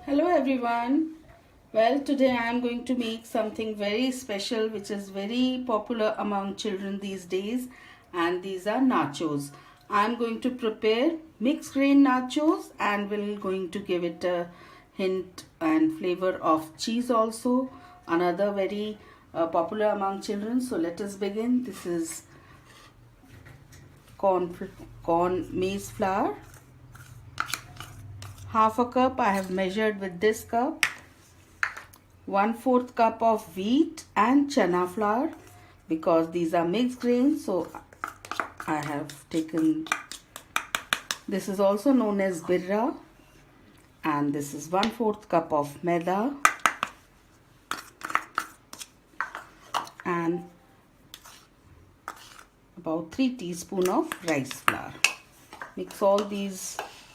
Hello everyone. Well, today I am going to make something very special which is very popular among children these days, and these are nachos. I am going to prepare mixed grain nachos and will going to give it a hint and flavor of cheese also, another very popular among children. So let us begin. This is corn maize flour. Half a cup I have measured with this cup. 1/4 cup of wheat and chana flour, because these are mixed grains, so I have taken, this is also known as birra, and this is 1/4 cup of maida and about 3 teaspoons of rice flour. Mix all these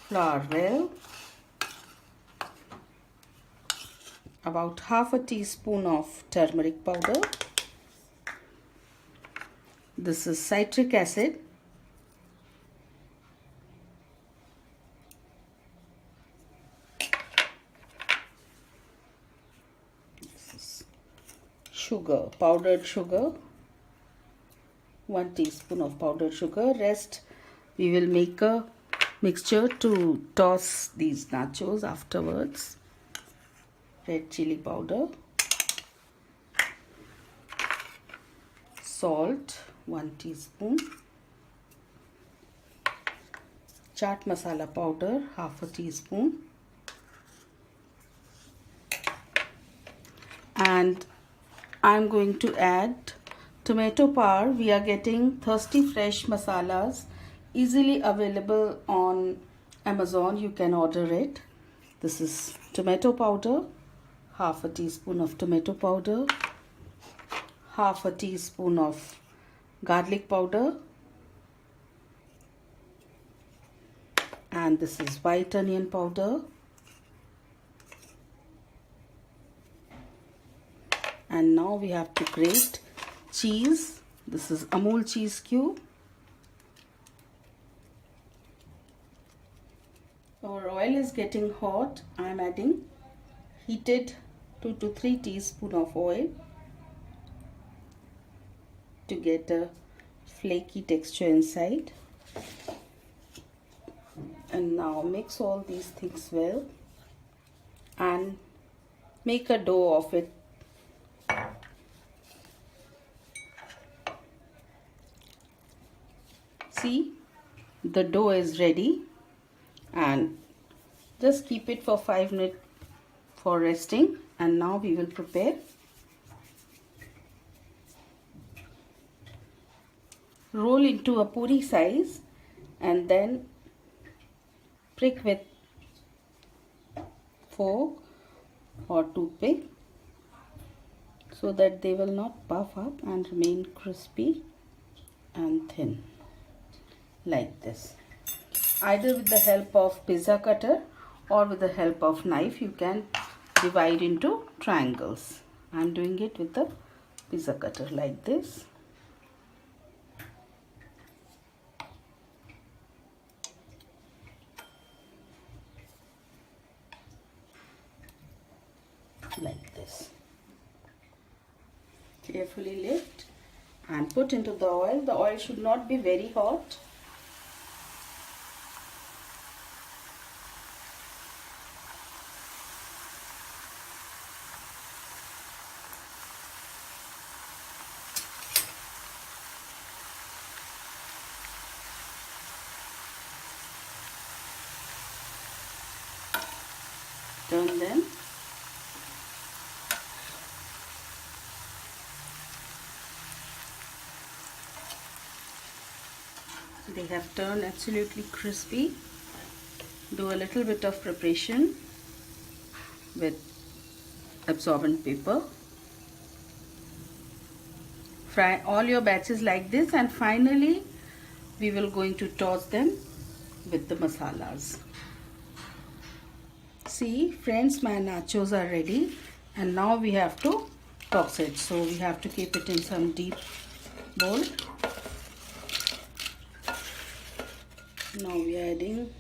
flour well. About half a teaspoon of turmeric powder. This is citric acid. This is sugar, powdered sugar. 1 teaspoon of powdered sugar. Rest we will make a mixture to toss these nachos afterwards. Red chili powder, salt 1 teaspoon, chaat masala powder half a teaspoon, and I'm going to add tomato powder. We are getting Thirsty Fresh masalas easily available on Amazon. You can order it. This is tomato powder. Half a teaspoon of tomato powder, half a teaspoon of garlic powder, and this is white onion powder, and now we have to grate cheese. This is Amul cheese cube. Our oil is getting hot. I am adding heated 2 to 3 teaspoons of oil to get a flaky texture inside. And now mix all these things well and make a dough of it. See, the dough is ready, and just keep it for 5 minutes for resting. And now we will prepare. Roll into a puri size and then prick with fork or toothpick so that they will not puff up and remain crispy and thin like this. Either with the help of pizza cutter or with the help of knife you can divide into triangles. I'm doing it with the pizza cutter like this. Like this. Carefully lift and put into the oil. The oil should not be very hot. Turn them. They have turned absolutely crispy. Do a little bit of preparation with absorbent paper. Fry all your batches like this, and finally we will going to toss them with the masalas. See friends, my nachos are ready, and now we have to toss it. So we have to keep it in some deep bowl. Now we are adding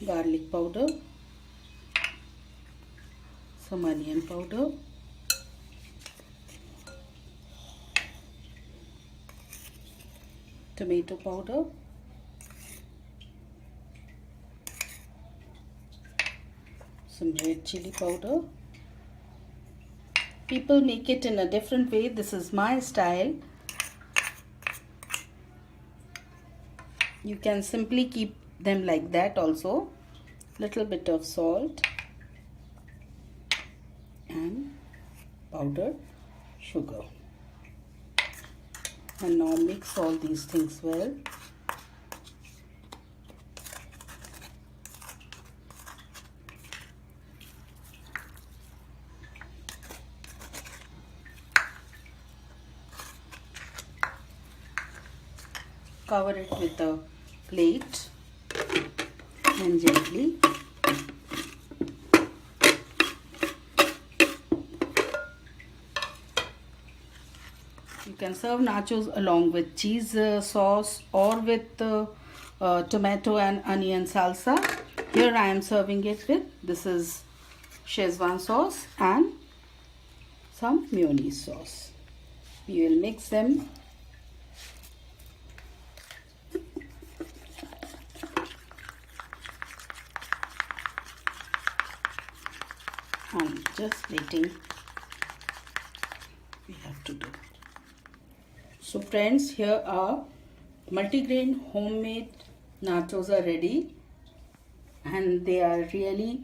garlic powder, some onion powder, tomato powder, some red chili powder. People make it in a different way. This is my style. You can simply keep them like that also. Little bit of salt and powdered sugar. And now mix all these things well. Cover it with a plate and gently you can serve nachos along with cheese sauce or with tomato and onion salsa. Here I am serving it with, this is Szechuan sauce and some mayonnaise sauce. We will mix them. And just waiting we have to do. So friends, here are multigrain homemade nachos are ready and they are really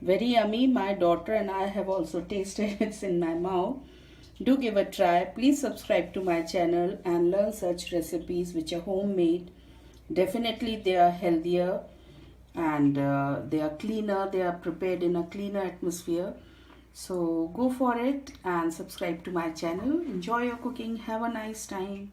very yummy. My daughter and I have also tasted it in my mouth. Do give a try. Please subscribe to my channel and learn such recipes which are homemade. Definitely they are healthier and they are cleaner. They are prepared in a cleaner atmosphere. So go for it and subscribe to my channel. Enjoy your cooking. Have a nice time.